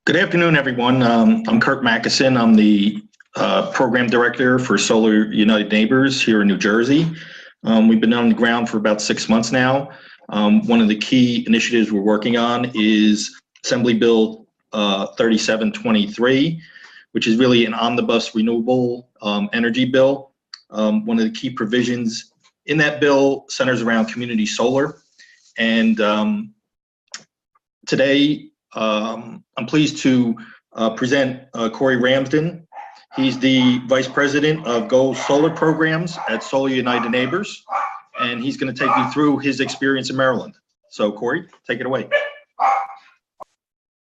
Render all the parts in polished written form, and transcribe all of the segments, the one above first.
Good afternoon, everyone. I'm Kirk Mackison. I'm the program director for Solar United Neighbors here in New Jersey. We've been on the ground for about 6 months now. One of the key initiatives we're working on is Assembly Bill 3723, which is really an omnibus renewable energy bill. One of the key provisions in that bill centers around community solar. And today, I'm pleased to present Corey Ramsden. He's the Vice President of Go Solar Programs at Solar United Neighbors, and he's going to take you through his experience in Maryland. So Corey, take it away.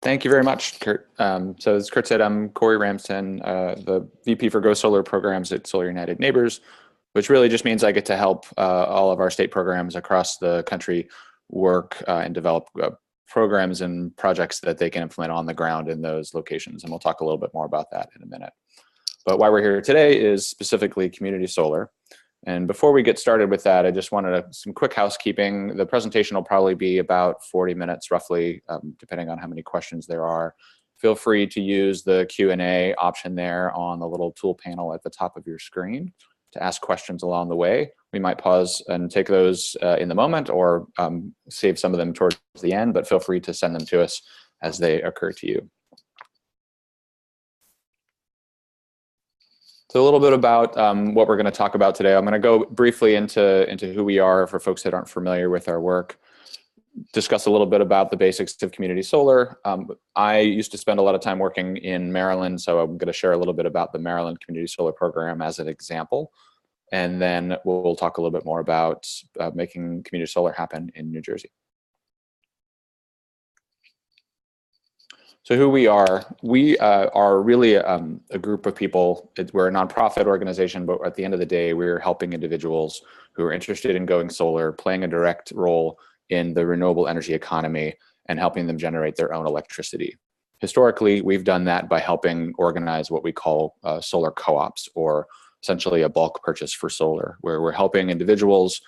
Thank you very much, Kurt. So as Kurt said, I'm Corey Ramsden, the VP for Go Solar Programs at Solar United Neighbors, which really just means I get to help all of our state programs across the country work and develop programs and projects that they can implement on the ground in those locations. And we'll talk a little bit more about that in a minute. But why we're here today is specifically community solar. And before we get started with that, I just wanted some quick housekeeping. The presentation will probably be about 40 minutes roughly, depending on how many questions there are. Feel free to use the Q&A option there on the little tool panel at the top of your screen to ask questions along the way. We might pause and take those in the moment or save some of them towards the end, but feel free to send them to us as they occur to you. So a little bit about what we're going to talk about today. I'm going to go briefly into who we are for folks that aren't familiar with our work, discuss a little bit about the basics of community solar. I used to spend a lot of time working in Maryland, so I'm going to share a little bit about the Maryland Community Solar Program as an example. And then we'll talk a little bit more about making community solar happen in New Jersey. So who we are really a group of people. We're a nonprofit organization, but at the end of the day, we're helping individuals who are interested in going solar, playing a direct role in the renewable energy economy and helping them generate their own electricity. Historically, we've done that by helping organize what we call solar co-ops, or essentially a bulk purchase for solar, where we're helping individuals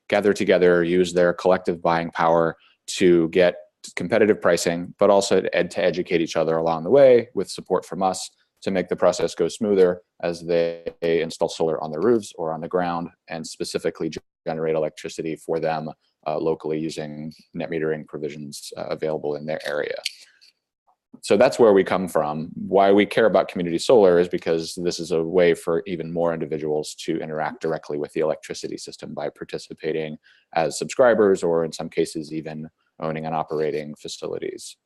gather together, use their collective buying power to get competitive pricing, but also to educate each other along the way with support from us to make the process go smoother as they install solar on their roofs or on the ground and specifically generate electricity for them locally using net metering provisions available in their area. So that's where we come from. Why we care about community solar is because this is a way for even more individuals to interact directly with the electricity system by participating as subscribers, or in some cases even owning and operating facilities.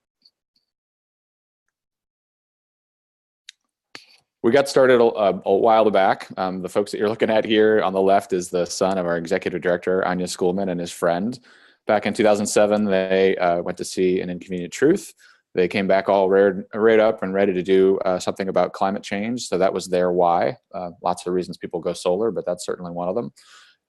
We got started a while back. The folks that you're looking at here on the left is the son of our executive director, Anya Schoolman, and his friend. Back in 2007, they went to see An Inconvenient Truth. They came back all reared up and ready to do something about climate change. So that was their why. Lots of reasons people go solar, but that's certainly one of them.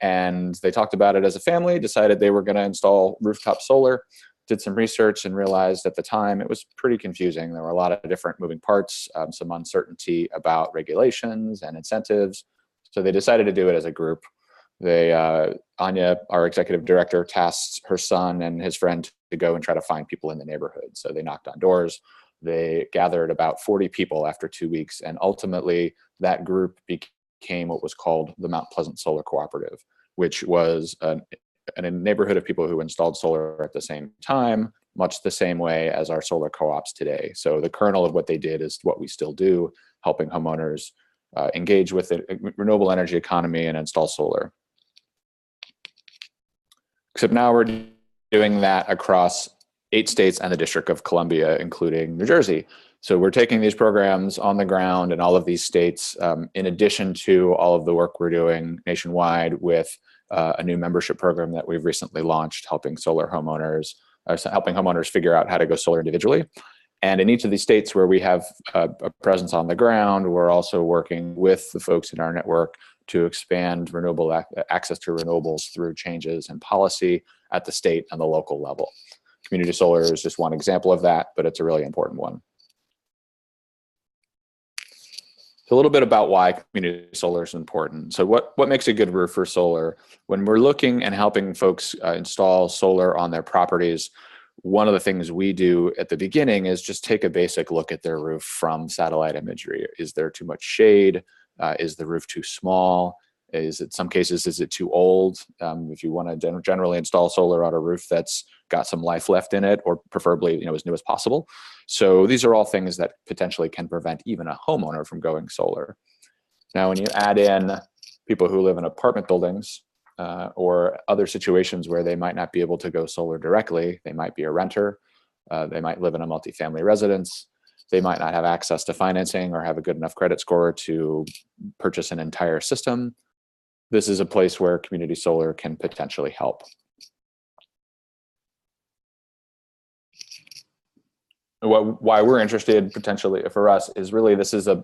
And they talked about it as a family, decided they were going to install rooftop solar, did some research and realized at the time it was pretty confusing. There were a lot of different moving parts, some uncertainty about regulations and incentives. So they decided to do it as a group. Anya, our executive director, tasked her son and his friend to go and try to find people in the neighborhood. So they knocked on doors. They gathered about 40 people after 2 weeks. And ultimately, that group became what was called the Mount Pleasant Solar Cooperative, which was a neighborhood of people who installed solar at the same time, much the same way as our solar co-ops today. So the kernel of what they did is what we still do, helping homeowners engage with the renewable energy economy and install solar. Except now we're doing that across 8 states and the District of Columbia, including New Jersey. So we're taking these programs on the ground in all of these states, in addition to all of the work we're doing nationwide with a new membership program that we've recently launched, helping homeowners figure out how to go solar individually. And in each of these states where we have a presence on the ground, we're also working with the folks in our network to expand renewable access to renewables through changes in policy at the state and the local level. Community solar is just one example of that, but it's a really important one. So a little bit about why community solar is important. So what makes a good roof for solar? When we're looking and helping folks install solar on their properties, one of the things we do at the beginning is just take a basic look at their roof from satellite imagery. Is there too much shade? Is the roof too small? Is it, some cases, is it too old? If you want to generally install solar on a roof that's got some life left in it, or preferably, as new as possible. So these are all things that potentially can prevent even a homeowner from going solar. Now, when you add in people who live in apartment buildings or other situations where they might not be able to go solar directly, they might be a renter, they might live in a multifamily residence, they might not have access to financing or have a good enough credit score to purchase an entire system. This is a place where community solar can potentially help. Why we're interested potentially for us is really this is an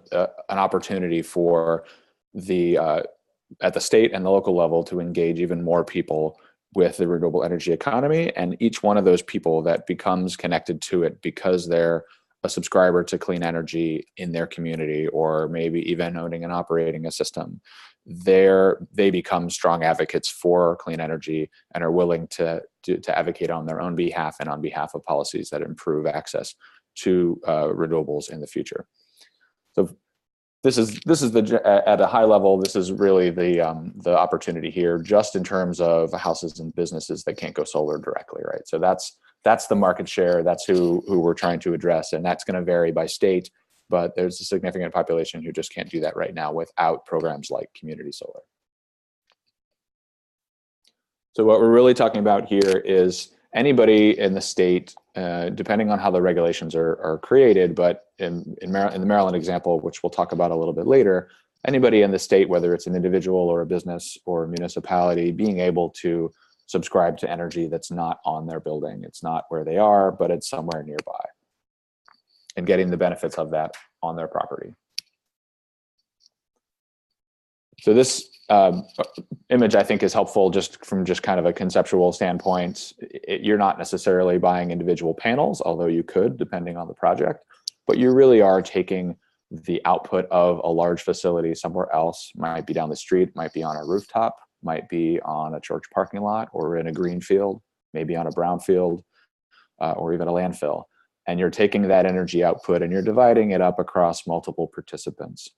opportunity for the at the state and the local level to engage even more people with the renewable energy economy, and each one of those people that becomes connected to it because they're a subscriber to clean energy in their community, or maybe even owning and operating a system, they become strong advocates for clean energy and are willing to advocate on their own behalf and on behalf of policies that improve access to renewables in the future. So this is at a high level, this is really the opportunity here, just in terms of houses and businesses that can't go solar directly, right? So that's the market share. That's who we're trying to address, and that's going to vary by state. But there's a significant population who just can't do that right now without programs like community solar. So what we're really talking about here is anybody in the state, depending on how the regulations are created, but in the Maryland example, which we'll talk about a little bit later, anybody in the state, whether it's an individual or a business or a municipality, being able to subscribe to energy that's not on their building. It's not where they are, but it's somewhere nearby, and getting the benefits of that on their property. So this image, I think, is helpful just from kind of a conceptual standpoint. You're not necessarily buying individual panels, although you could, depending on the project, but you really are taking the output of a large facility somewhere else. Might be down the street, might be on a rooftop, might be on a church parking lot or in a green field, maybe on a brown field or even a landfill. And you're taking that energy output and you're dividing it up across multiple participants.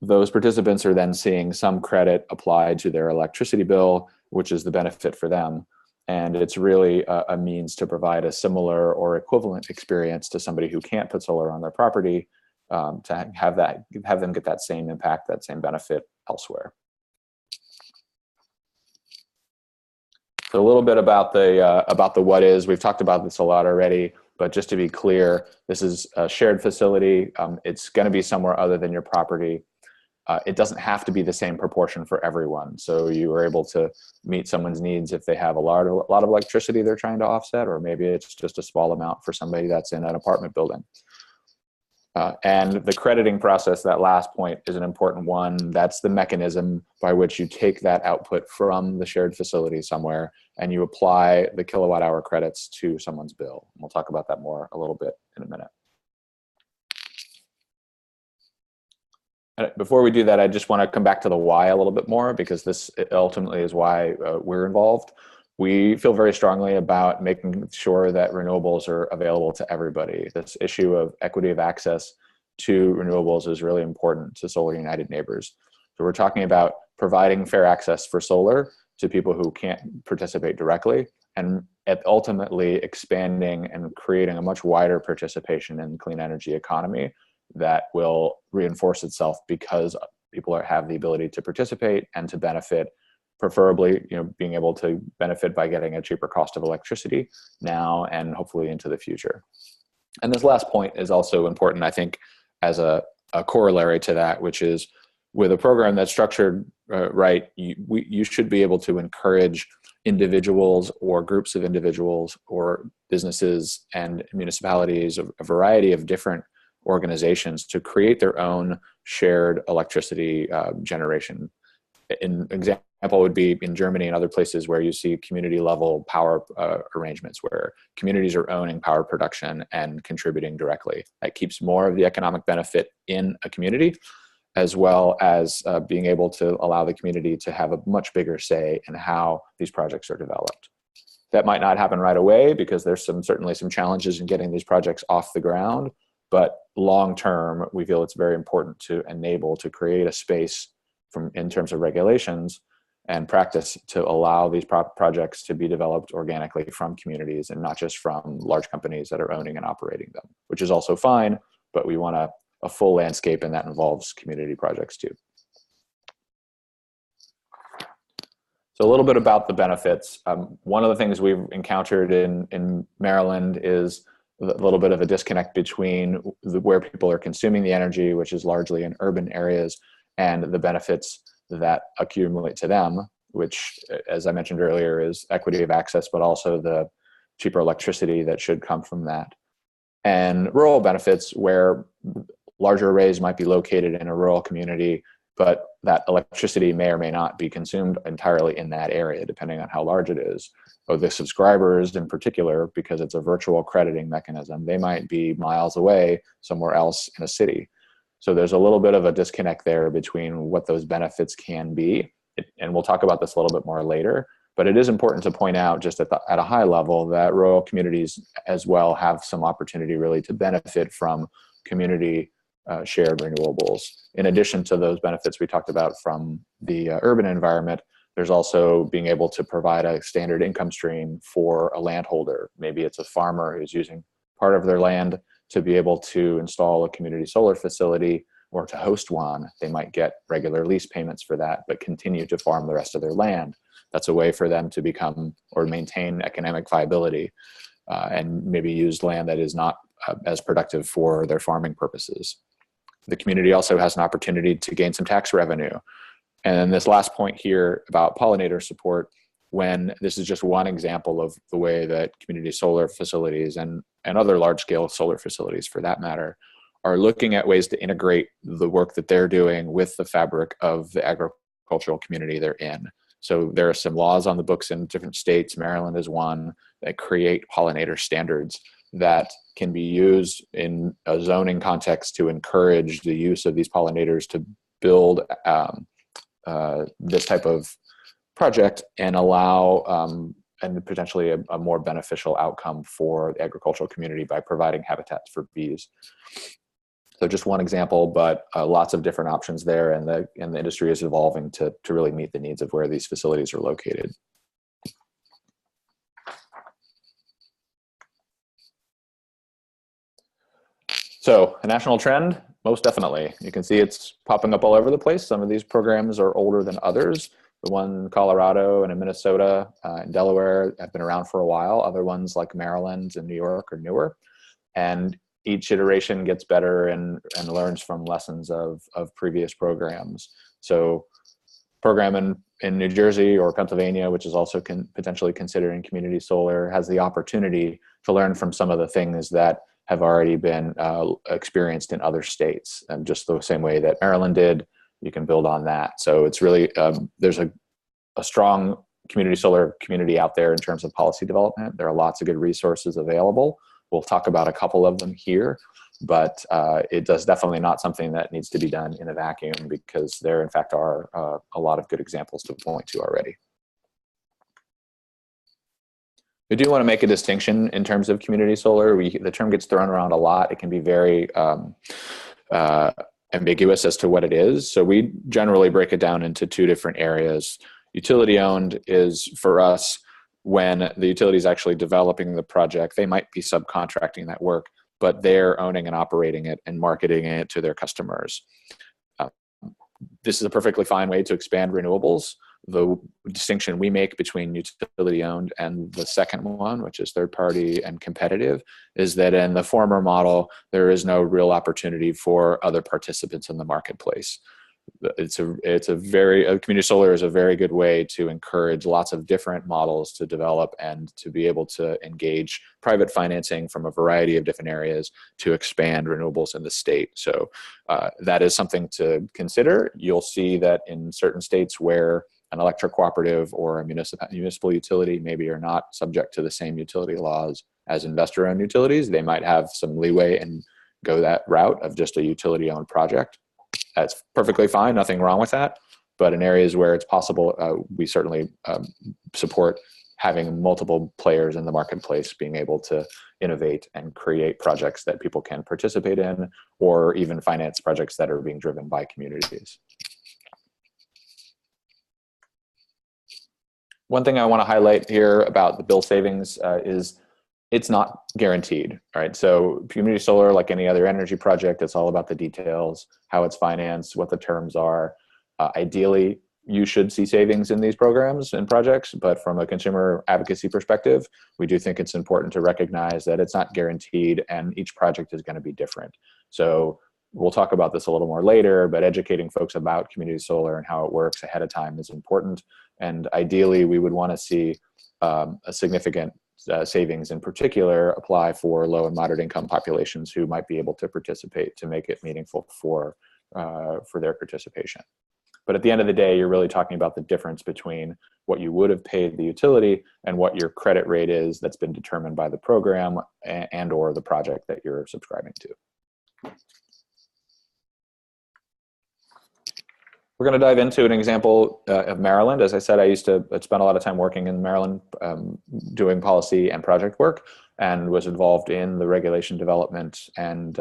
Those participants are then seeing some credit applied to their electricity bill, which is the benefit for them. And it's really a means to provide a similar or equivalent experience to somebody who can't put solar on their property, to have them get that same impact, that same benefit elsewhere. So a little bit about the what is. We've talked about this a lot already, but just to be clear, this is a shared facility. It's going to be somewhere other than your property. It doesn't have to be the same proportion for everyone. So you are able to meet someone's needs if they have a lot of electricity they're trying to offset, or maybe it's just a small amount for somebody that's in an apartment building. And the crediting process, that last point, is an important one. That's the mechanism by which you take that output from the shared facility somewhere and you apply the kilowatt hour credits to someone's bill. And we'll talk about that more a little bit in a minute. Before we do that, I just want to come back to the why a little bit more, because this ultimately is why we're involved. We feel very strongly about making sure that renewables are available to everybody. This issue of equity of access to renewables is really important to Solar United Neighbors. So we're talking about providing fair access for solar to people who can't participate directly, and ultimately expanding and creating a much wider participation in the clean energy economy that will reinforce itself because people have the ability to participate and to benefit, preferably, being able to benefit by getting a cheaper cost of electricity now and hopefully into the future. And this last point is also important, I think, as a corollary to that, which is with a program that's structured right, you should be able to encourage individuals or groups of individuals or businesses and municipalities, a variety of different organizations, to create their own shared electricity generation. An example would be in Germany and other places where you see community level power arrangements where communities are owning power production and contributing directly. That keeps more of the economic benefit in a community, as well as being able to allow the community to have a much bigger say in how these projects are developed. That might not happen right away because there's certainly some challenges in getting these projects off the ground. But long term, we feel it's very important to create a space in terms of regulations and practice to allow these projects to be developed organically from communities and not just from large companies that are owning and operating them, which is also fine, but we want a full landscape, and that involves community projects too. So a little bit about the benefits. One of the things we've encountered in Maryland is a little bit of a disconnect between where people are consuming the energy, which is largely in urban areas, and the benefits that accumulate to them, which, as I mentioned earlier, is equity of access, but also the cheaper electricity that should come from that. And rural benefits, where larger arrays might be located in a rural community, but that electricity may or may not be consumed entirely in that area, depending on how large it is. Or the subscribers in particular, because it's a virtual crediting mechanism, they might be miles away somewhere else in a city. So there's a little bit of a disconnect there between what those benefits can be. And we'll talk about this a little bit more later, but it is important to point out just at a high level that rural communities as well have some opportunity really to benefit from community shared renewables. In addition to those benefits we talked about from the urban environment, there's also being able to provide a standard income stream for a landholder. Maybe it's a farmer who's using part of their land to be able to install a community solar facility or to host one. They might get regular lease payments for that, but continue to farm the rest of their land. That's a way for them to become or maintain economic viability and maybe use land that is not as productive for their farming purposes. The community also has an opportunity to gain some tax revenue. And then this last point here about pollinator support, when this is just one example of the way that community solar facilities and other large-scale solar facilities, for that matter, are looking at ways to integrate the work that they're doing with the fabric of the agricultural community they're in. So there are some laws on the books in different states, Maryland is one, that create pollinator standards that can be used in a zoning context to encourage the use of these pollinators to build this type of project and allow and potentially a more beneficial outcome for the agricultural community by providing habitats for bees. So just one example, but lots of different options there, and the industry is evolving to really meet the needs of where these facilities are located. So a national trend, most definitely. You can see it's popping up all over the place. Some of these programs are older than others. The one in Colorado and in Minnesota and Delaware have been around for a while. Other ones like Maryland and New York are newer. And each iteration gets better and learns from lessons of previous programs. So program in New Jersey or Pennsylvania, which is also potentially considering community solar, has the opportunity to learn from some of the things that have already been experienced in other states. And just the same way that Maryland did, you can build on that. So it's really, there's a strong community solar community out there in terms of policy development. There are lots of good resources available. We'll talk about a couple of them here, but it does definitely not something that needs to be done in a vacuum, because there in fact are a lot of good examples to point to already. We do want to make a distinction in terms of community solar. The term gets thrown around a lot. It can be very ambiguous as to what it is. So we generally break it down into two different areas. Utility owned is, for us, when the utility is actually developing the project. They might be subcontracting that work, but they're owning and operating it and marketing it to their customers. This is a perfectly fine way to expand renewables. The distinction we make between utility owned and the second one, which is third party and competitive, is that in the former model, there is no real opportunity for other participants in the marketplace. Community solar is a very good way to encourage lots of different models to develop and to be able to engage private financing from a variety of different areas to expand renewables in the state. So that is something to consider. You'll see that in certain states where an electric cooperative or a municipal utility maybe are not subject to the same utility laws as investor-owned utilities, they might have some leeway and go that route of just a utility-owned project. That's perfectly fine, nothing wrong with that. But in areas where it's possible, we certainly support having multiple players in the marketplace being able to innovate and create projects that people can participate in, or even finance projects that are being driven by communities. One thing I want to highlight here about the bill savings is it's not guaranteed, right? So community solar, like any other energy project, it's all about the details, how it's financed, what the terms are. Ideally, you should see savings in these programs and projects, but from a consumer advocacy perspective, we do think it's important to recognize that it's not guaranteed and each project is going to be different. So we'll talk about this a little more later, but educating folks about community solar and how it works ahead of time is important. And ideally, we would want to see a significant savings in particular apply for low and moderate income populations who might be able to participate to make it meaningful for their participation. But at the end of the day, you're really talking about the difference between what you would have paid the utility and what your credit rate is that's been determined by the program and or the project that you're subscribing to. We're going to dive into an example of Maryland. As I said, I spent a lot of time working in Maryland doing policy and project work, and was involved in the regulation development and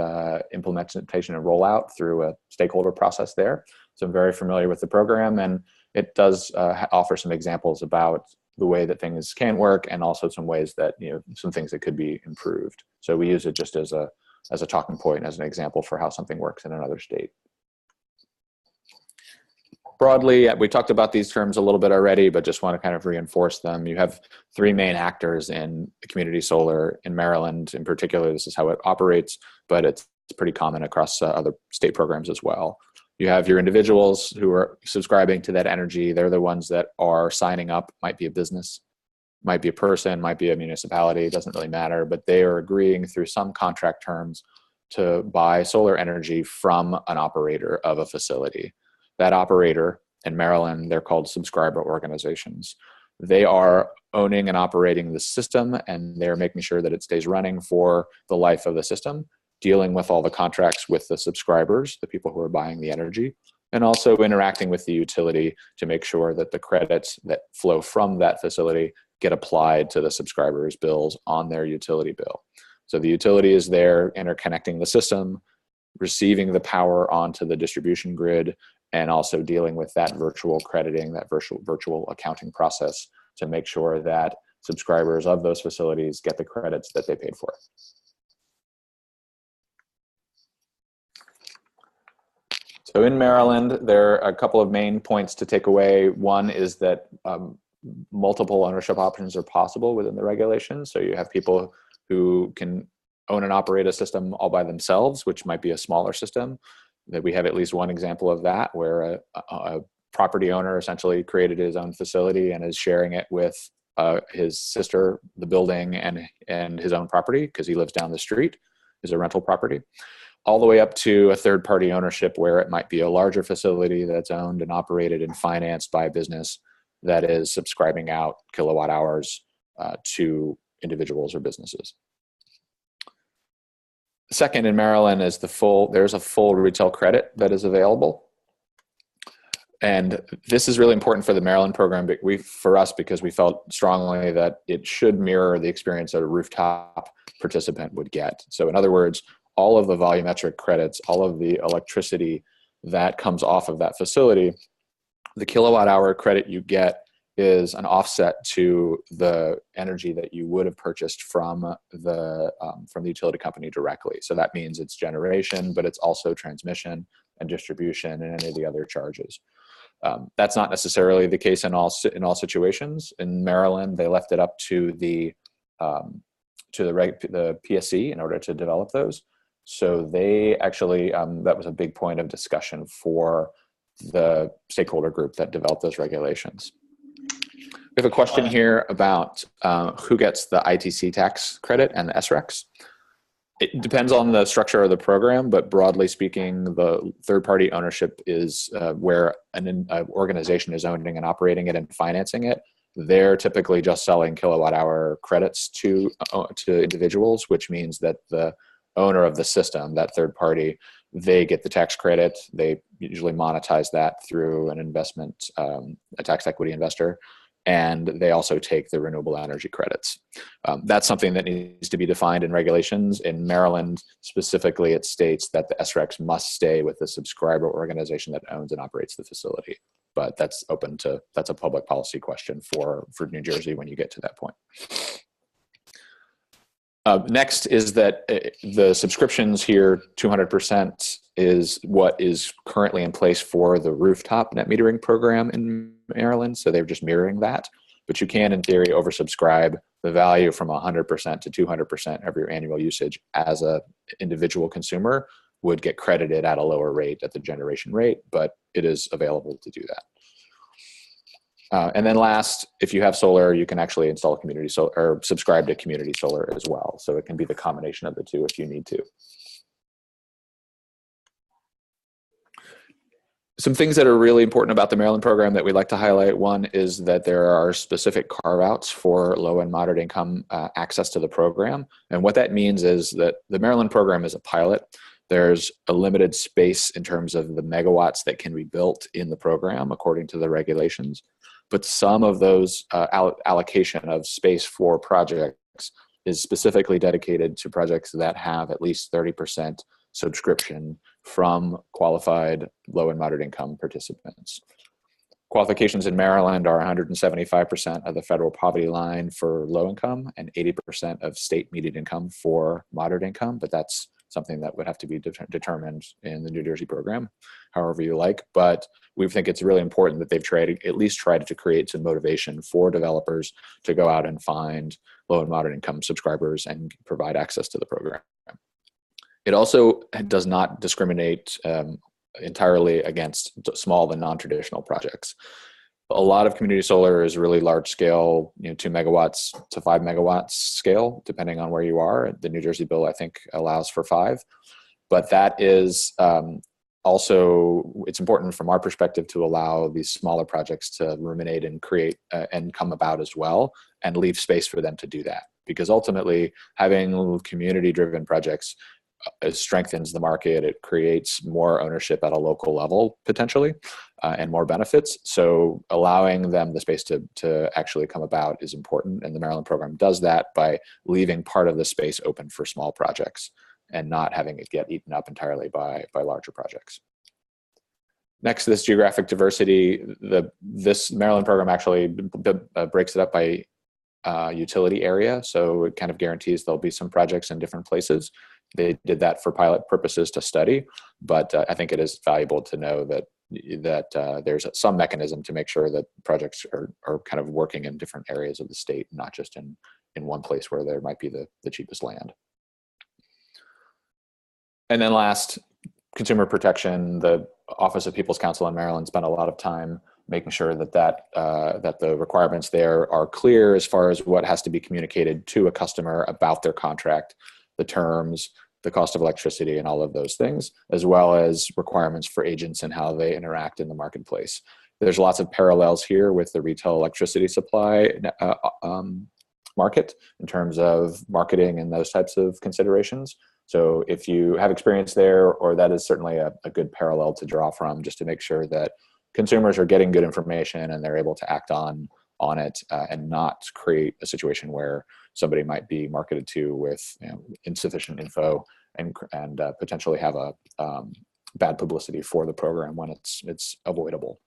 implementation and rollout through a stakeholder process there. So I'm very familiar with the program, and it does offer some examples about the way that things can work, and also some ways that, some things that could be improved. So we use it just as a talking point, as an example for how something works in another state. Broadly, we talked about these terms a little bit already, but just want to kind of reinforce them. You have three main actors in community solar in Maryland. In particular, this is how it operates, but it's pretty common across other state programs as well. You have your individuals who are subscribing to that energy. They're the ones that are signing up. Might be a business, might be a person, might be a municipality, it doesn't really matter, but they are agreeing through some contract terms to buy solar energy from an operator of a facility. That operator in Maryland, they're called subscriber organizations. They are owning and operating the system, and they're making sure that it stays running for the life of the system, dealing with all the contracts with the subscribers, the people who are buying the energy, and also interacting with the utility to make sure that the credits that flow from that facility get applied to the subscribers' bills on their utility bill. So the utility is there interconnecting the system, receiving the power onto the distribution grid, and also dealing with that virtual crediting, that virtual accounting process to make sure that subscribers of those facilities get the credits that they paid for. So in Maryland, there are a couple of main points to take away. One is that multiple ownership options are possible within the regulations. So you have people who can own and operate a system all by themselves, which might be a smaller system. That we have at least one example of that, where a property owner essentially created his own facility and is sharing it with his sister, the building, and his own property, because he lives down the street, is a rental property, all the way up to a third-party ownership, where it might be a larger facility that's owned and operated and financed by a business that is subscribing out kilowatt hours to individuals or businesses. Second, in Maryland is there's a full retail credit that is available. And this is really important for the Maryland program, but for us, because we felt strongly that it should mirror the experience that a rooftop participant would get. So in other words, all of the volumetric credits, all of the electricity that comes off of that facility, the kilowatt hour credit you get is an offset to the energy that you would have purchased from the utility company directly. So that means it's generation, but it's also transmission and distribution and any of the other charges. That's not necessarily the case in all situations. In Maryland, they left it up to the PSC in order to develop those. So they actually, that was a big point of discussion for the stakeholder group that developed those regulations. We have a question here about who gets the ITC tax credit and the SRECs. It depends on the structure of the program, but broadly speaking, the third-party ownership is where an organization is owning and operating it and financing it. They're typically just selling kilowatt-hour credits to individuals, which means that the owner of the system, that third party, they get the tax credit. They usually monetize that through an investment, a tax equity investor. and they also take the renewable energy credits. That's something that needs to be defined in regulations. In Maryland, specifically, it states that the SRECs must stay with the subscriber organization that owns and operates the facility. But that's a public policy question for New Jersey when you get to that point. Next is that the subscriptions here, 200% is what is currently in place for the rooftop net metering program in Maryland. So they're just mirroring that. But you can, in theory, oversubscribe the value from 100% to 200% of your annual usage as an individual consumer would get credited at a lower rate at the generation rate, but it is available to do that. And then last, if you have solar, you can actually install community solar or subscribe to community solar as well. So it can be the combination of the two if you need to. Some things that are really important about the Maryland program that we'd like to highlight. One is that there are specific carve-outs for low and moderate income access to the program. And what that means is that the Maryland program is a pilot. There's a limited space in terms of the megawatts that can be built in the program according to the regulations. But some of those allocation of space for projects is specifically dedicated to projects that have at least 30% subscription from qualified low and moderate income participants. Qualifications in Maryland are 175% of the federal poverty line for low income and 80% of state median income for moderate income, but that's something that would have to be determined in the New Jersey program, however you like. But we think it's really important that they've at least tried to create some motivation for developers to go out and find low and moderate income subscribers and provide access to the program. It also does not discriminate entirely against small and non-traditional projects. A lot of community solar is really large scale, 2 megawatts to 5 megawatts scale, depending on where you are. The New Jersey bill, I think, allows for 5. But that is also, it's important from our perspective to allow these smaller projects to ruminate and create and come about as well, and leave space for them to do that. Because ultimately, having community-driven projects strengthens the market. It creates more ownership at a local level, potentially, and more benefits. So allowing them the space to actually come about is important. And the Maryland program does that by leaving part of the space open for small projects and not having it get eaten up entirely by larger projects. Next, this geographic diversity. This Maryland program actually breaks it up by utility area. So it kind of guarantees there'll be some projects in different places. They did that for pilot purposes to study, but I think it is valuable to know that there's some mechanism to make sure that projects are kind of working in different areas of the state, not just in one place where there might be the cheapest land. And then last, consumer protection. The Office of People's Counsel in Maryland spent a lot of time making sure that the requirements there are clear as far as what has to be communicated to a customer about their contract, the terms, the cost of electricity, and all of those things, as well as requirements for agents and how they interact in the marketplace. There's lots of parallels here with the retail electricity supply market in terms of marketing and those types of considerations. So if you have experience there, or that is certainly a good parallel to draw from, just to make sure that consumers are getting good information and they're able to act on it and not create a situation where somebody might be marketed to with insufficient info and potentially have a bad publicity for the program when it's avoidable.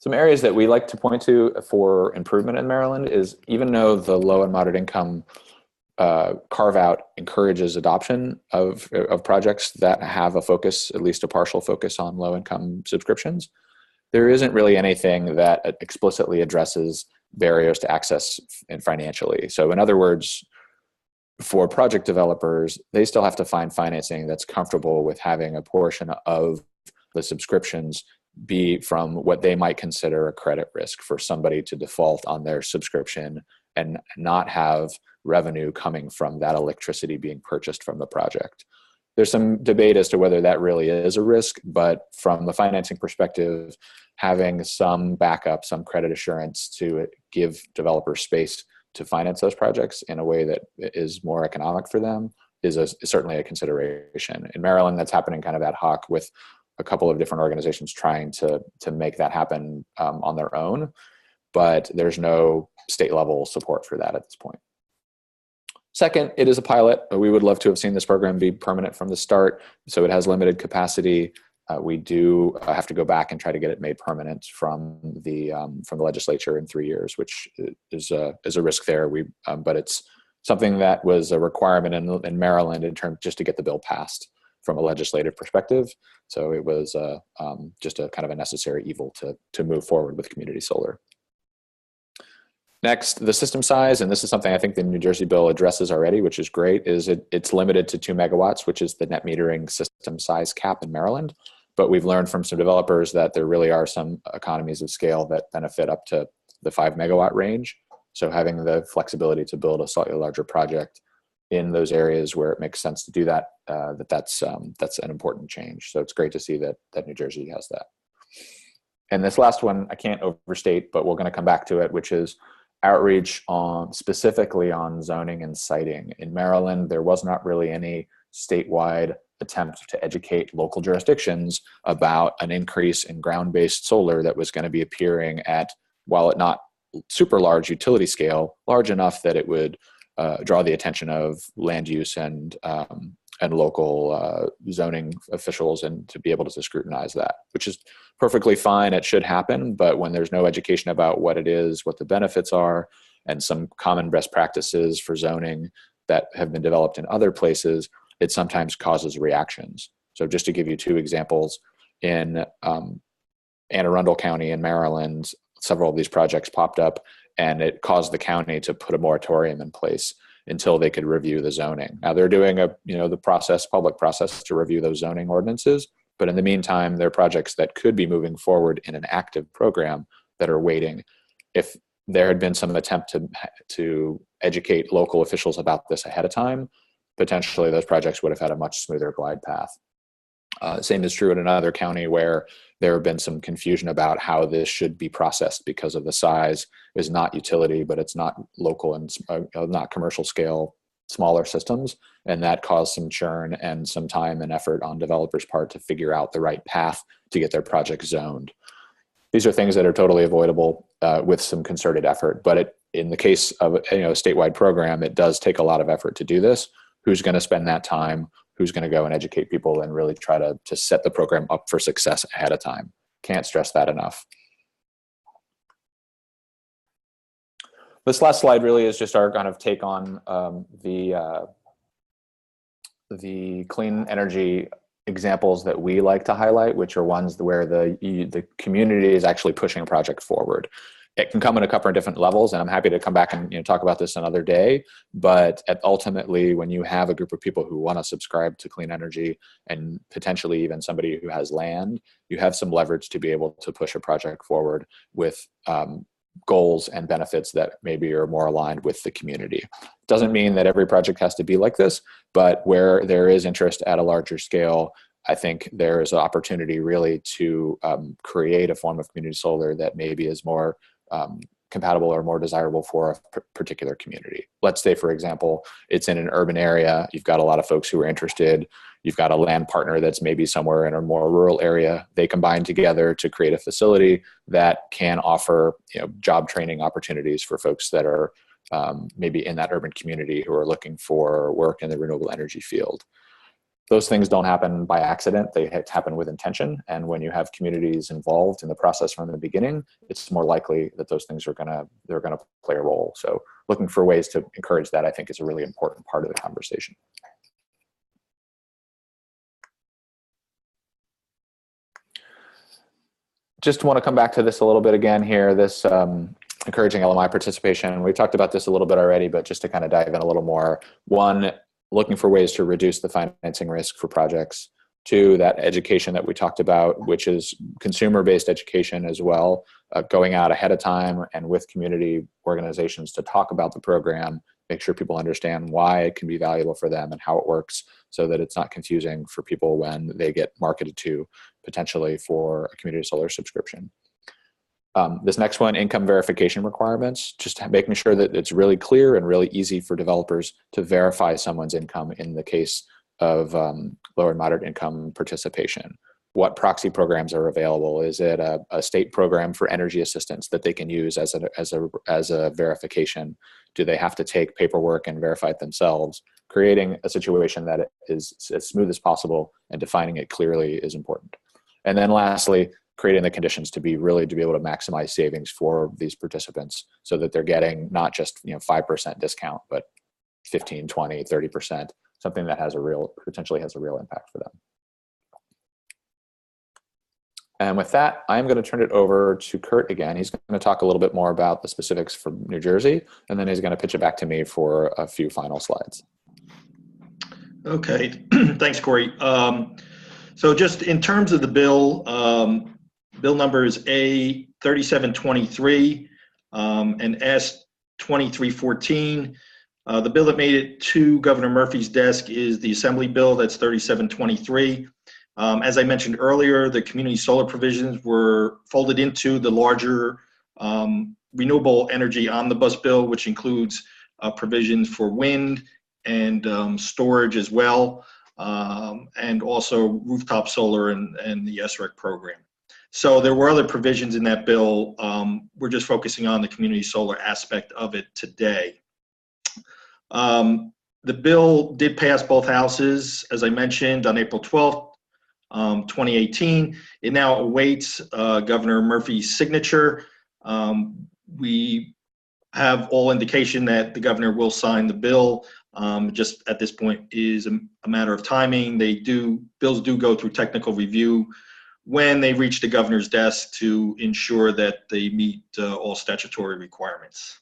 Some areas that we like to point to for improvement in Maryland is, even though the low and moderate income carve out encourages adoption of projects that have a focus, at least a partial focus, on low income subscriptions, there isn't really anything that explicitly addresses barriers to access and financially. So in other words, for project developers, they still have to find financing that's comfortable with having a portion of the subscriptions be from what they might consider a credit risk for somebody to default on their subscription and not have revenue coming from that electricity being purchased from the project. There's some debate as to whether that really is a risk, but from the financing perspective, having some backup, some credit assurance to give developers space to finance those projects in a way that is more economic for them is certainly a consideration. In Maryland, that's happening kind of ad hoc with a couple of different organizations trying to make that happen on their own, but there's no state level support for that at this point. Second, it is a pilot. We would love to have seen this program be permanent from the start, so it has limited capacity. We do have to go back and try to get it made permanent from the legislature in 3 years, which is a risk there. But it's something that was a requirement in Maryland in terms just to get the bill passed from a legislative perspective. So it was just a kind of a necessary evil to move forward with community solar. Next, the system size, and this is something I think the New Jersey bill addresses already, which is great, is it's limited to 2 megawatts, which is the net metering system size cap in Maryland. But we've learned from some developers that there really are some economies of scale that benefit up to the 5 megawatt range. So having the flexibility to build a slightly larger project in those areas where it makes sense to do that, that's an important change. So it's great to see that New Jersey has that. And this last one, I can't overstate, but we're going to come back to it, which is outreach specifically on zoning and siting. In Maryland, there was not really any statewide attempt to educate local jurisdictions about an increase in ground-based solar that was going to be appearing at, while it not super large utility scale, large enough that it would draw the attention of land use and local zoning officials, and to be able to scrutinize that, which is perfectly fine. It should happen, but when there's no education about what it is, what the benefits are, and some common best practices for zoning that have been developed in other places, it sometimes causes reactions. So just to give you 2 examples, in Anne Arundel County in Maryland, several of these projects popped up, and it caused the county to put a moratorium in place until they could review the zoning. Now they're doing the public process to review those zoning ordinances, but in the meantime, there are projects that could be moving forward in an active program that are waiting. If there had been some attempt to educate local officials about this ahead of time, potentially those projects would have had a much smoother glide path. Same is true in another county where there have been some confusion about how this should be processed because of the size. Is not utility, but it's not local and not commercial scale, smaller systems. And that caused some churn and some time and effort on developers' part to figure out the right path to get their project zoned. These are things that are totally avoidable with some concerted effort. But in the case of a statewide program, it does take a lot of effort to do this. Who's going to spend that time? Who's going to go and educate people and really try to set the program up for success ahead of time? Can't stress that enough. This last slide really is just our kind of take on the clean energy examples that we like to highlight, which are ones where the community is actually pushing a project forward. It can come in a couple of different levels, and I'm happy to come back and talk about this another day. But ultimately, when you have a group of people who want to subscribe to clean energy, and potentially even somebody who has land, you have some leverage to be able to push a project forward with goals and benefits that maybe are more aligned with the community. Doesn't mean that every project has to be like this, but where there is interest at a larger scale, I think there is an opportunity really to create a form of community solar that maybe is more compatible or more desirable for a particular community. Let's say, for example, it's in an urban area. You've got a lot of folks who are interested. You've got a land partner that's maybe somewhere in a more rural area. They combine together to create a facility that can offer job training opportunities for folks that are maybe in that urban community who are looking for work in the renewable energy field. Those things don't happen by accident. They happen with intention. And when you have communities involved in the process from the beginning, it's more likely that those things they're gonna play a role. So looking for ways to encourage that, I think, is a really important part of the conversation. Just want to come back to this a little bit again here, this encouraging LMI participation. We talked about this a little bit already, but just to kind of dive in a little more. One, looking for ways to reduce the financing risk for projects. 2, that education that we talked about, which is consumer-based education as well, going out ahead of time and with community organizations to talk about the program, make sure people understand why it can be valuable for them and how it works, so that it's not confusing for people when they get marketed to potentially for a community solar subscription. This next one, income verification requirements, just making sure that it's really clear and really easy for developers to verify someone's income in the case of low and moderate income participation. what proxy programs are available. Is it a state program for energy assistance that they can use as a verification? Do they have to take paperwork and verify it themselves? Creating a situation that is as smooth as possible and defining it clearly is important. And then lastly, creating the conditions to be able to maximize savings for these participants so that they're getting not just 5% discount, but 15, 20, 30%, something that potentially has a real impact for them. And with that, I'm going to turn it over to Kurt again. He's going to talk a little bit more about the specifics for New Jersey, and then he's going to pitch it back to me for a few final slides. Okay, thanks, Corey. So just in terms of the bill, bill number is A 3723 and S 2314. The bill that made it to Governor Murphy's desk is the Assembly bill, that's 3723. As I mentioned earlier, the community solar provisions were folded into the larger renewable energy omnibus bill, which includes provisions for wind and storage as well, and also rooftop solar and the SREC program. So there were other provisions in that bill. We're just focusing on the community solar aspect of it today. The bill did pass both houses, as I mentioned, on April 12th. 2018. It now awaits Governor Murphy's signature. We have all indication that the governor will sign the bill. Just at this point is a matter of timing. Bills do go through technical review when they reach the governor's desk to ensure that they meet all statutory requirements.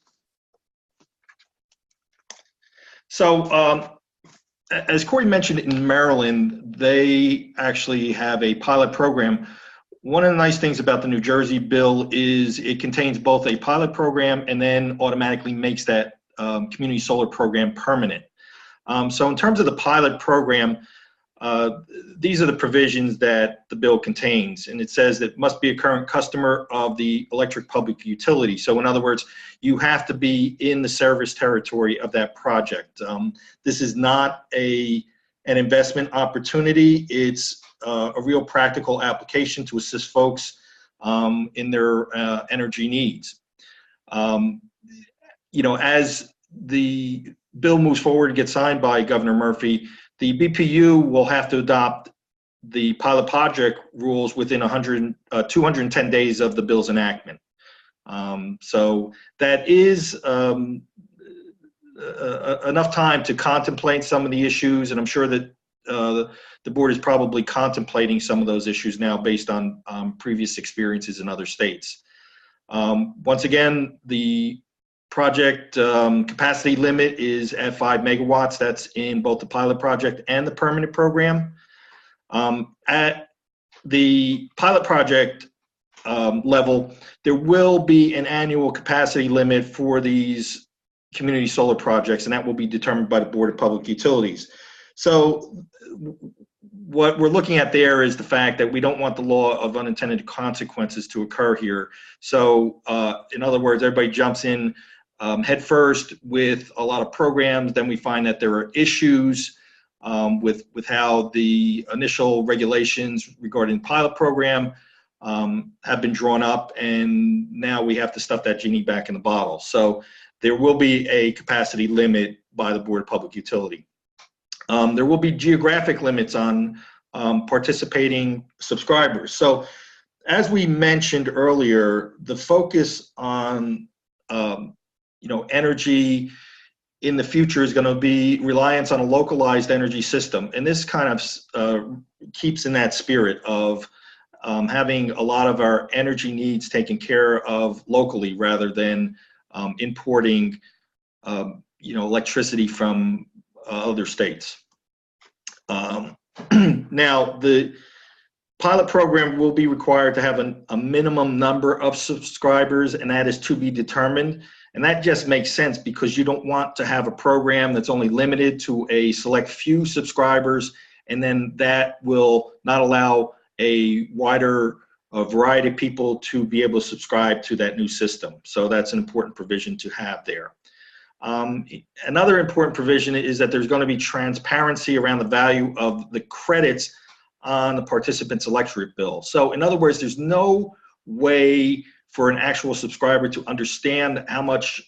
So, as Corey mentioned, in Maryland, they actually have a pilot program. One of the nice things about the New Jersey bill is it contains both a pilot program and then automatically makes that community solar program permanent. So in terms of the pilot program, these are the provisions that the bill contains, and it says that it must be a current customer of the electric public utility. So in other words, you have to be in the service territory of that project. This is not an investment opportunity. It's a real practical application to assist folks in their energy needs. As the bill moves forward and gets signed by Governor Murphy, the BPU will have to adopt the pilot project rules within 210 days of the bill's enactment. So that is enough time to contemplate some of the issues, and I'm sure that the board is probably contemplating some of those issues now based on previous experiences in other states. Once again, the project capacity limit is at 5 megawatts. That's in both the pilot project and the permanent program. At the pilot project level, there will be an annual capacity limit for these community solar projects, and that will be determined by the Board of Public Utilities. So what we're looking at there is the fact that we don't want the law of unintended consequences to occur here. So in other words, everybody jumps in head first with a lot of programs, then we find that there are issues with how the initial regulations regarding the pilot program have been drawn up, and now we have to stuff that genie back in the bottle. So there will be a capacity limit by the Board of Public Utility. There will be geographic limits on participating subscribers. So as we mentioned earlier, the focus on energy in the future is going to be reliance on a localized energy system. And this kind of keeps in that spirit of having a lot of our energy needs taken care of locally rather than importing electricity from other states. Now, the pilot program will be required to have a minimum number of subscribers, and that is to be determined. And that just makes sense because you don't want to have a program that's only limited to a select few subscribers, and then that will not allow a wider variety of people to be able to subscribe to that new system. So that's an important provision to have there. Another important provision is that there's going to be transparency around the value of the credits on the participant's electric bill. So in other words, there's no way for an actual subscriber to understand how much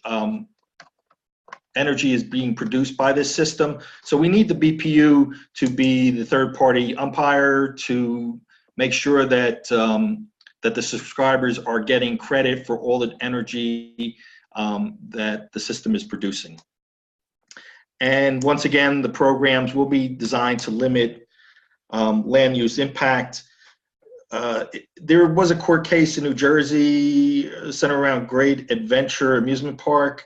energy is being produced by this system. So we need the BPU to be the third-party umpire to make sure that that the subscribers are getting credit for all the energy that the system is producing. And once again, the programs will be designed to limit land use impact. There was a court case in New Jersey centered around Great Adventure Amusement Park.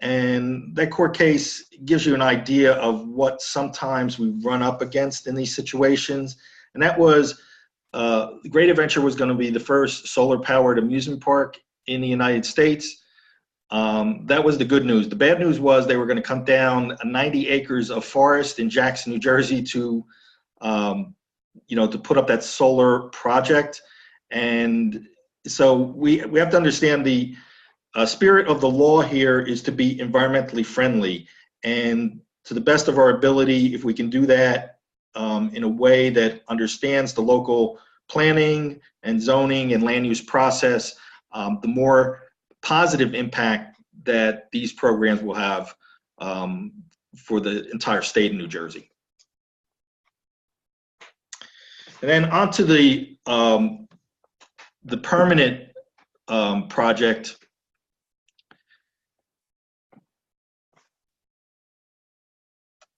And that court case gives you an idea of what sometimes we run up against in these situations. And that was Great Adventure was going to be the first solar-powered amusement park in the United States. That was the good news. The bad news was they were going to cut down 90 acres of forest in Jackson, New Jersey to put up that solar project. And so we have to understand the spirit of the law here is to be environmentally friendly, and to the best of our ability, if we can do that in a way that understands the local planning and zoning and land use process, the more positive impact that these programs will have for the entire state of New Jersey. And then onto the permanent project.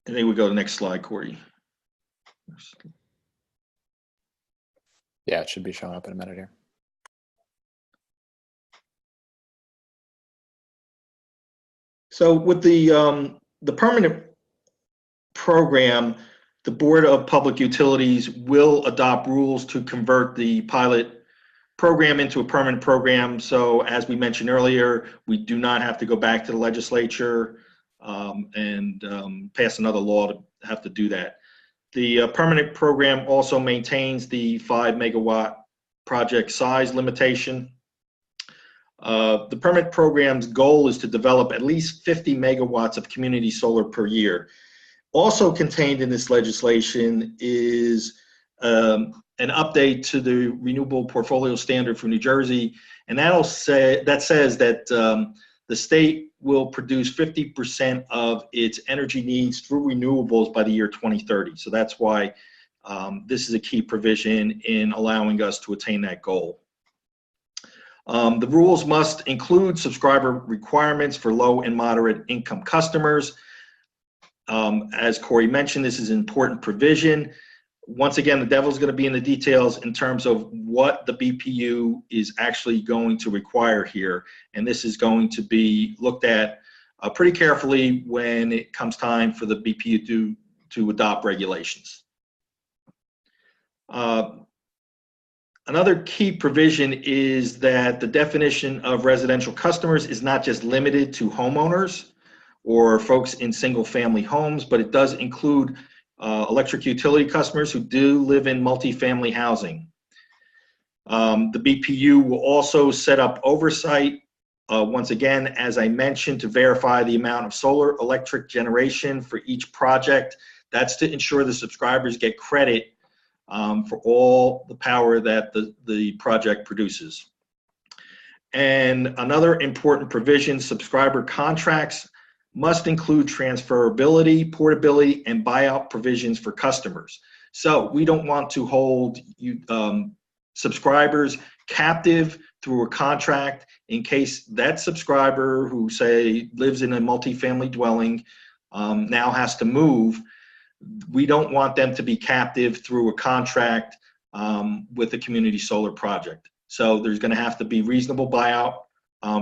I think we go to the next slide, Corey. Yeah, it should be showing up in a minute here. So with the permanent program, the Board of Public Utilities will adopt rules to convert the pilot program into a permanent program. So as we mentioned earlier, we do not have to go back to the legislature and pass another law to have to do that. The permanent program also maintains the 5 megawatt project size limitation. The permanent program's goal is to develop at least 50 megawatts of community solar per year. Also contained in this legislation is an update to the Renewable Portfolio Standard for New Jersey, and that says that the state will produce 50% of its energy needs through renewables by the year 2030. So that's why this is a key provision in allowing us to attain that goal. The rules must include subscriber requirements for low and moderate income customers. As Corey mentioned, this is an important provision. Once again, the devil's going to be in the details in terms of what the BPU is actually going to require here. And this is going to be looked at pretty carefully when it comes time for the BPU to adopt regulations. Another key provision is that the definition of residential customers is not just limited to homeowners or folks in single-family homes, but it does include electric utility customers who do live in multifamily housing. The BPU will also set up oversight, once again, as I mentioned, to verify the amount of solar electric generation for each project. That's to ensure the subscribers get credit for all the power that the project produces. And another important provision, subscriber contracts must include transferability, portability, and buyout provisions for customers. So we don't want to hold subscribers captive through a contract in case that subscriber who, say, lives in a multifamily dwelling now has to move. We don't want them to be captive through a contract with a community solar project. So there's going to have to be reasonable buyout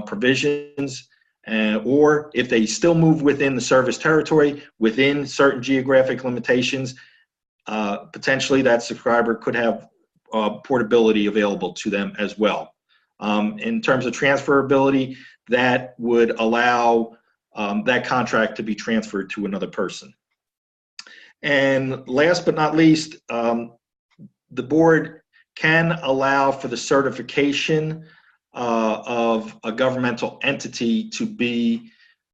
provisions. Or if they still move within the service territory, within certain geographic limitations, potentially that subscriber could have portability available to them as well. In terms of transferability, that would allow that contract to be transferred to another person. And last but not least, the board can allow for the certification of a governmental entity to be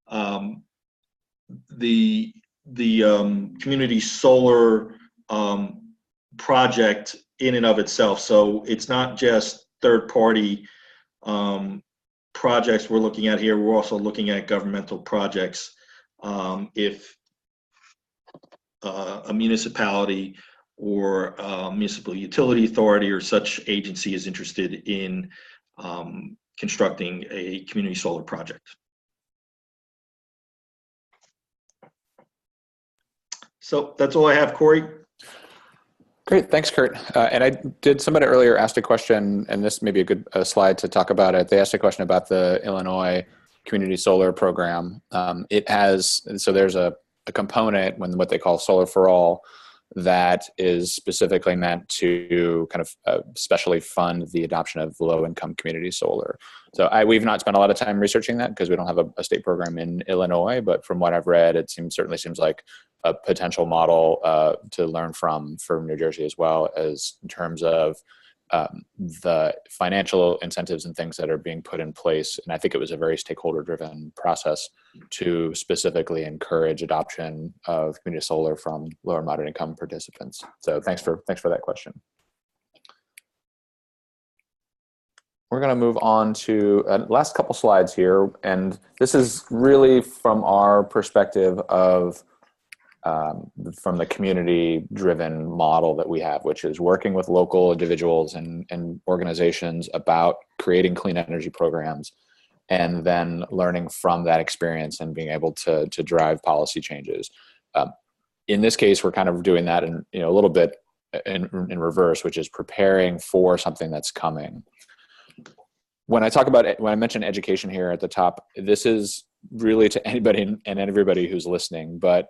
the community solar project in and of itself. So it's not just third-party projects we're looking at here. We're also looking at governmental projects. If a municipality or municipal utility authority or such agency is interested in constructing a community solar project. So that's all I have, Corey. Great, thanks, Kurt. Somebody earlier asked a question, and this may be a good slide to talk about it. They asked a question about the Illinois Community Solar Program. There's a component, what they call Solar for All, that is specifically meant to kind of specially fund the adoption of low-income community solar. So we've not spent a lot of time researching that because we don't have a state program in Illinois, but from what I've read, it certainly seems like a potential model to learn from for New Jersey, as well as in terms of the financial incentives and things that are being put in place. And I think it was a very stakeholder-driven process to specifically encourage adoption of community solar from lower and moderate income participants. So thanks for that question. We're going to move on to last couple slides here, and this is really from our perspective of from the community-driven model that we have, which is working with local individuals and organizations about creating clean energy programs, and then learning from that experience and being able to drive policy changes. In this case, we're kind of doing that in a little bit in reverse, which is preparing for something that's coming. When I mention education here at the top, this is really to anybody and everybody who's listening, but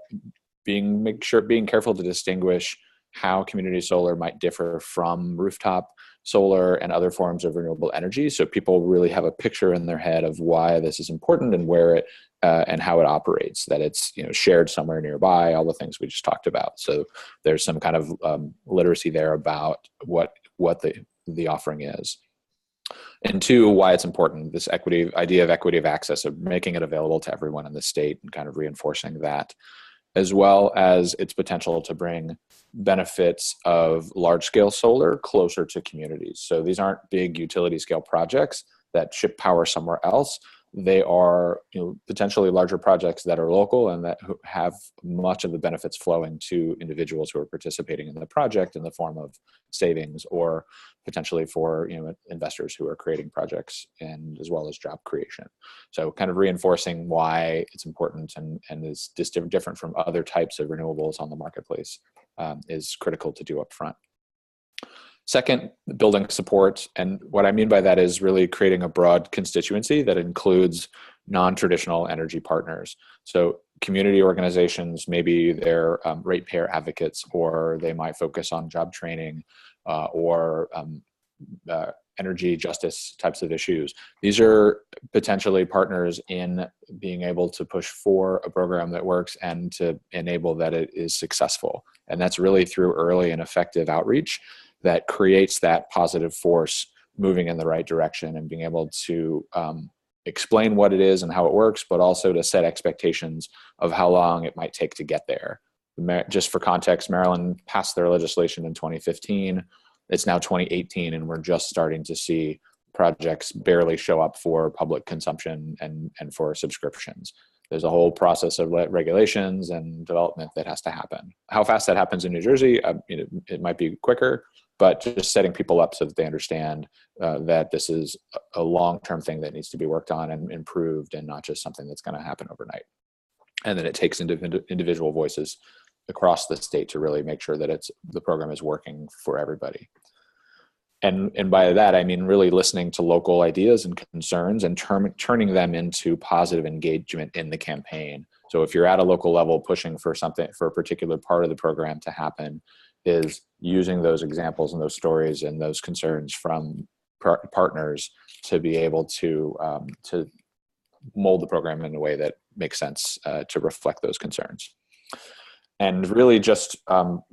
being careful to distinguish how community solar might differ from rooftop solar and other forms of renewable energy, so people really have a picture in their head of why this is important and where it and how it operates, that it's shared somewhere nearby, all the things we just talked about. So there's some kind of literacy there about what the offering is. And two, why it's important, this idea of equity of access, of making it available to everyone in the state and kind of reinforcing that, as well as its potential to bring benefits of large-scale solar closer to communities. So these aren't big utility-scale projects that ship power somewhere else. They are potentially larger projects that are local and that have much of the benefits flowing to individuals who are participating in the project in the form of savings, or potentially for investors who are creating projects, and as well as job creation. So kind of reinforcing why it's important and is different from other types of renewables on the marketplace is critical to do up front. Second, building support. And what I mean by that is really creating a broad constituency that includes non-traditional energy partners. So community organizations, maybe they're ratepayer advocates, or they might focus on job training or energy justice types of issues. These are potentially partners in being able to push for a program that works and to enable that it is successful. And that's really through early and effective outreach that creates that positive force moving in the right direction, and being able to explain what it is and how it works, but also to set expectations of how long it might take to get there. Just for context, Maryland passed their legislation in 2015. It's now 2018, and we're just starting to see projects barely show up for public consumption and for subscriptions. There's a whole process of regulations and development that has to happen. How fast that happens in New Jersey, it might be quicker, but just setting people up so that they understand that this is a long-term thing that needs to be worked on and improved, and not just something that's going to happen overnight. And then it takes individual voices across the state to really make sure that the program is working for everybody. And by that, I mean really listening to local ideas and concerns and turning them into positive engagement in the campaign. So if you're at a local level pushing for something, for a particular part of the program to happen, is using those examples and those stories and those concerns from partners to be able to mold the program in a way that makes sense to reflect those concerns. And really just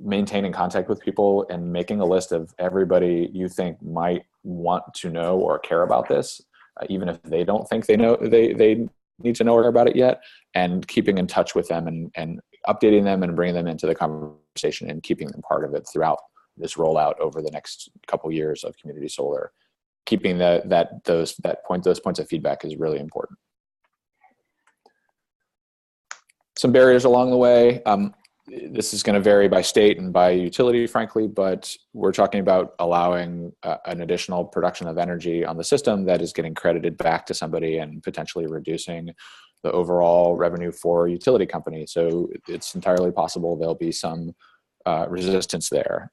maintaining contact with people and making a list of everybody you think might want to know or care about this, even if they don't think they need to know or care about it yet, and keeping in touch with them and updating them and bringing them into the conversation and keeping them part of it throughout this rollout over the next couple years of community solar. Keeping those points of feedback is really important. Some barriers along the way. This is going to vary by state and by utility, frankly, but we're talking about allowing an additional production of energy on the system that is getting credited back to somebody and potentially reducing the overall revenue for a utility company. So it's entirely possible there'll be some resistance there.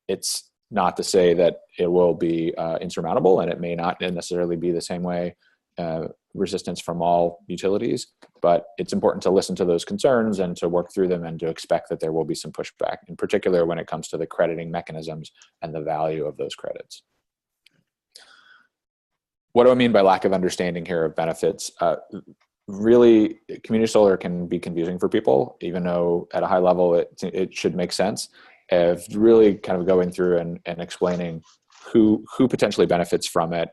It's not to say that it will be insurmountable, and it may not necessarily be the same way resistance from all utilities, but it's important to listen to those concerns and to work through them and to expect that there will be some pushback, in particular when it comes to the crediting mechanisms and the value of those credits. What do I mean by lack of understanding here of benefits? Really, community solar can be confusing for people, even though at a high level it should make sense. Of really kind of going through and explaining who potentially benefits from it,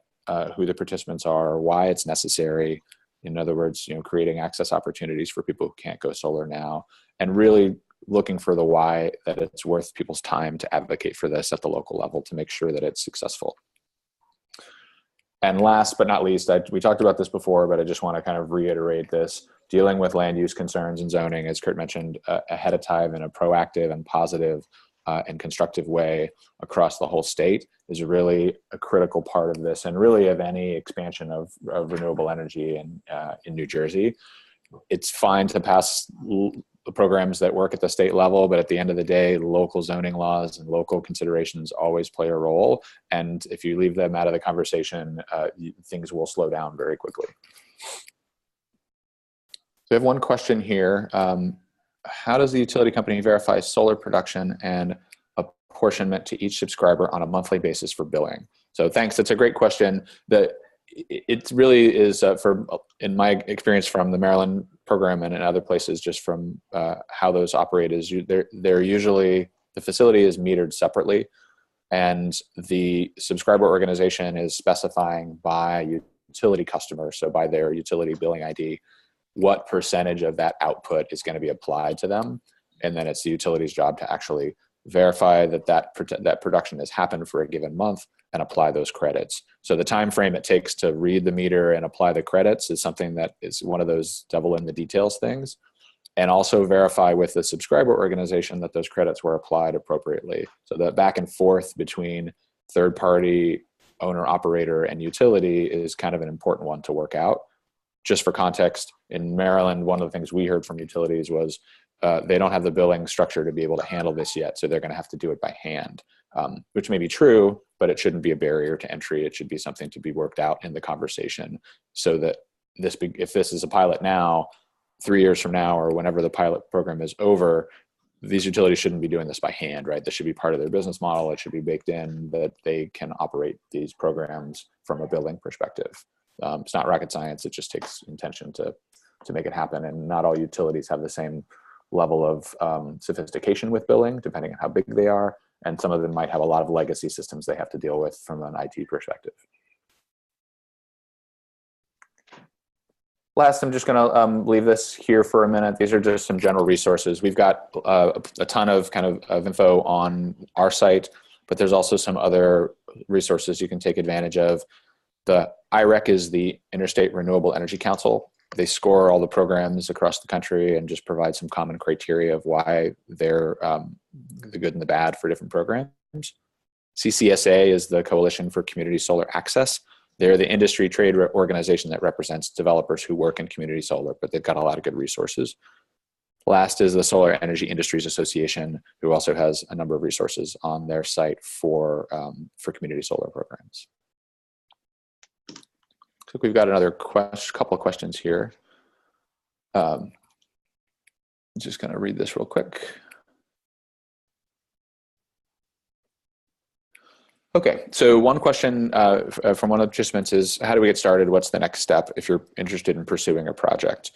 who the participants are, why it's necessary. In other words, creating access opportunities for people who can't go solar now, and really looking for the why, that it's worth people's time to advocate for this at the local level to make sure that it's successful. And last but not least, we talked about this before, but I just want to kind of reiterate this: dealing with land use concerns and zoning, as Kurt mentioned, ahead of time in a proactive and positive and constructive way across the whole state is really a critical part of this, and really of any expansion of renewable energy in New Jersey. It's fine to pass programs that work at the state level, but at the end of the day, local zoning laws and local considerations always play a role. And if you leave them out of the conversation, things will slow down very quickly. So I have one question here. How does the utility company verify solar production and apportionment to each subscriber on a monthly basis for billing? So thanks, that's a great question. It really is, in my experience from the Maryland program and in other places, just from how those operate, is they're usually, the facility is metered separately, and the subscriber organization is specifying by utility customer, so by their utility billing ID, what percentage of that output is going to be applied to them. And then it's the utility's job to actually verify that production has happened for a given month and apply those credits. So the time frame it takes to read the meter and apply the credits is something that is one of those devil in the details things. And also verify with the subscriber organization that those credits were applied appropriately. So the back and forth between third party, owner, operator, and utility is kind of an important one to work out. Just for context, in Maryland, one of the things we heard from utilities was they don't have the billing structure to be able to handle this yet, so they're going to have to do it by hand, which may be true, but it shouldn't be a barrier to entry. It should be something to be worked out in the conversation, so that if this is a pilot now, 3 years from now, or whenever the pilot program is over, these utilities shouldn't be doing this by hand, right? This should be part of their business model. It should be baked in that they can operate these programs from a billing perspective. It's not rocket science. It just takes intention to make it happen. And not all utilities have the same level of sophistication with billing, depending on how big they are. And some of them might have a lot of legacy systems they have to deal with from an IT perspective. Last, I'm just going to leave this here for a minute. These are just some general resources. We've got a ton of of info on our site, but there's also some other resources you can take advantage of. The IREC is the Interstate Renewable Energy Council. They score all the programs across the country and just provide some common criteria of why they're the good and the bad for different programs. CCSA is the Coalition for Community Solar Access. They're the industry trade organization that represents developers who work in community solar, but they've got a lot of good resources. Last is the Solar Energy Industries Association, who also has a number of resources on their site for community solar programs. Looks like we've got another couple of questions here. I'm just going to read this real quick. Okay, so one question from one of the participants is, how do we get started? What's the next step if you're interested in pursuing a project?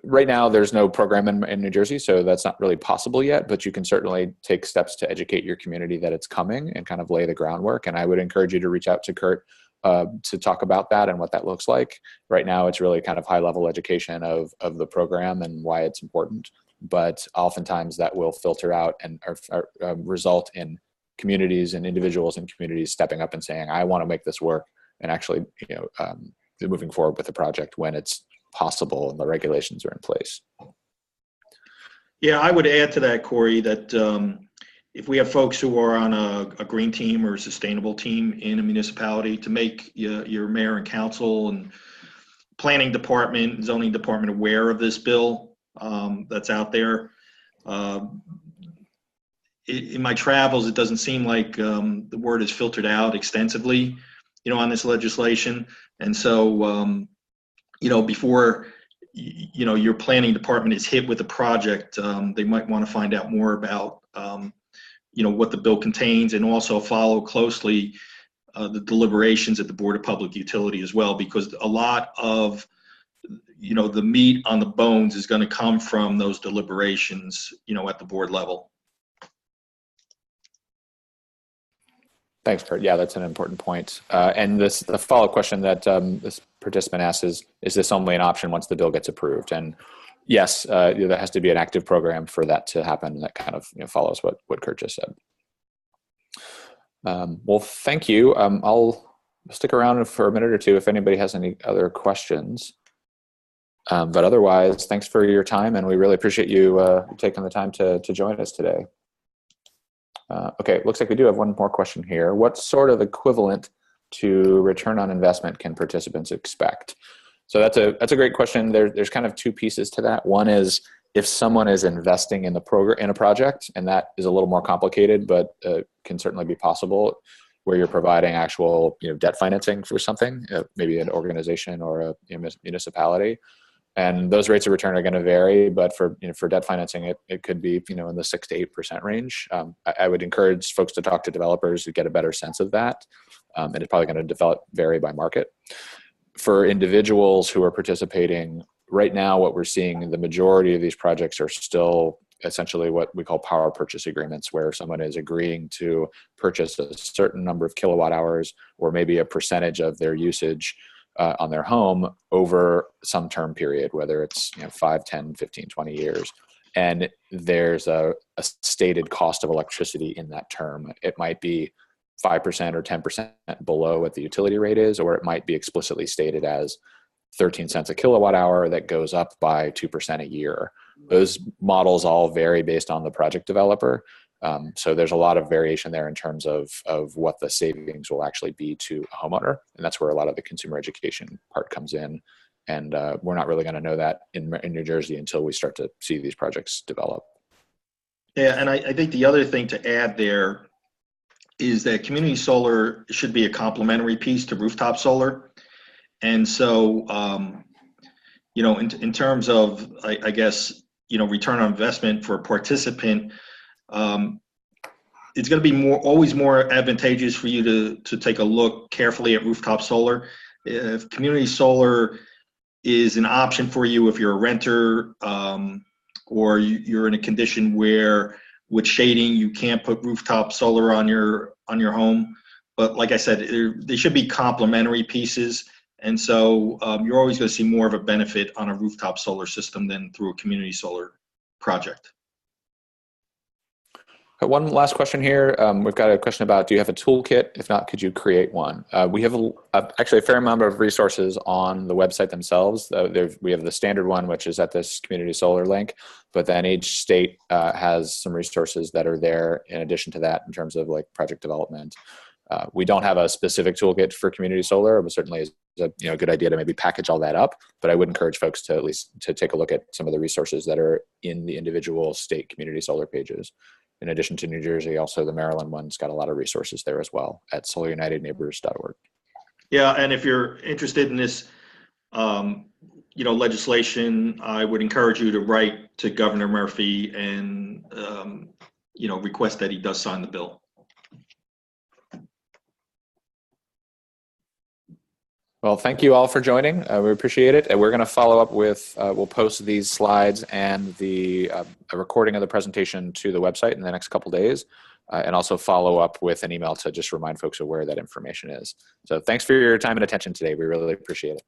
Right now, there's no program in New Jersey, so that's not really possible yet, but you can certainly take steps to educate your community that it's coming and kind of lay the groundwork. And I would encourage you to reach out to Kurt to talk about that and what that looks like. Right now, it's really kind of high-level education of the program and why it's important. but oftentimes that will filter out and result in communities and individuals and communities stepping up and saying, I want to make this work, and actually, moving forward with the project when it's possible and the regulations are in place. Yeah, I would add to that, Corey, that if we have folks who are on a green team or a sustainable team in a municipality, to make your mayor and council and planning department, zoning department aware of this bill that's out there. In my travels, it doesn't seem like the word is filtered out extensively, on this legislation. And so, before your planning department is hit with a project, they might want to find out more about what the bill contains, and also follow closely the deliberations at the Board of Public Utility as well, because a lot of the meat on the bones is going to come from those deliberations at the board level. Thanks, Kurt. Yeah, that's an important point. And the follow-up question that this participant asks is this only an option once the bill gets approved? And yes, there has to be an active program for that to happen. That kind of follows what Kurt just said. Well, thank you. I'll stick around for a minute or two if anybody has any other questions. But otherwise, thanks for your time, and we really appreciate you taking the time to join us today. Okay, looks like we do have one more question here. What sort of equivalent to return on investment can participants expect? So that's a great question. There's kind of two pieces to that. One is if someone is investing in in a project, and that is a little more complicated, but can certainly be possible, where you're providing actual debt financing for something, maybe an organization or a municipality. And those rates of return are going to vary, but for debt financing, it could be in the 6 to 8% range. I would encourage folks to talk to developers to get a better sense of that, and it's probably going to vary by market. For individuals who are participating right now, what we're seeing, the majority of these projects are still essentially what we call power purchase agreements, where someone is agreeing to purchase a certain number of kilowatt hours or maybe a percentage of their usage on their home over some term period, whether it's 5, 10, 15, 20 years. And there's a stated cost of electricity in that term. It might be 5% or 10% below what the utility rate is, or it might be explicitly stated as 13 cents a kilowatt hour that goes up by 2% a year. Those models all vary based on the project developer. So there's a lot of variation there in terms of what the savings will actually be to a homeowner. And that's where a lot of the consumer education part comes in. And we're not really going to know that in New Jersey until we start to see these projects develop. Yeah, and I think the other thing to add there is that community solar should be a complementary piece to rooftop solar. And so, in terms of, I guess, return on investment for a participant, it's going to be always more advantageous for you to take a look carefully at rooftop solar. If community solar is an option for you, if you're a renter, or you're in a condition where with shading you can't put rooftop solar on your home. But like I said, they should be complementary pieces. And so you're always going to see more of a benefit on a rooftop solar system than through a community solar project. One last question here. We've got a question about, do you have a toolkit? If not, could you create one? We have actually a fair number of resources on the website themselves. We have the standard one, which is at this community solar link, but then each state has some resources that are there in addition to that in terms of like project development. We don't have a specific toolkit for community solar, but certainly is a good idea to maybe package all that up. But I would encourage folks to at least to take a look at some of the resources that are in the individual state community solar pages. In addition to New Jersey, also the Maryland one's got a lot of resources there as well at solarunitedneighbors.org. Yeah, and if you're interested in this, legislation, I would encourage you to write to Governor Murphy and, request that he does sign the bill. Well, thank you all for joining. We appreciate it. And we're going to follow up with, we'll post these slides and a recording of the presentation to the website in the next couple days, and also follow up with an email to just remind folks of where that information is. So thanks for your time and attention today. We really appreciate it.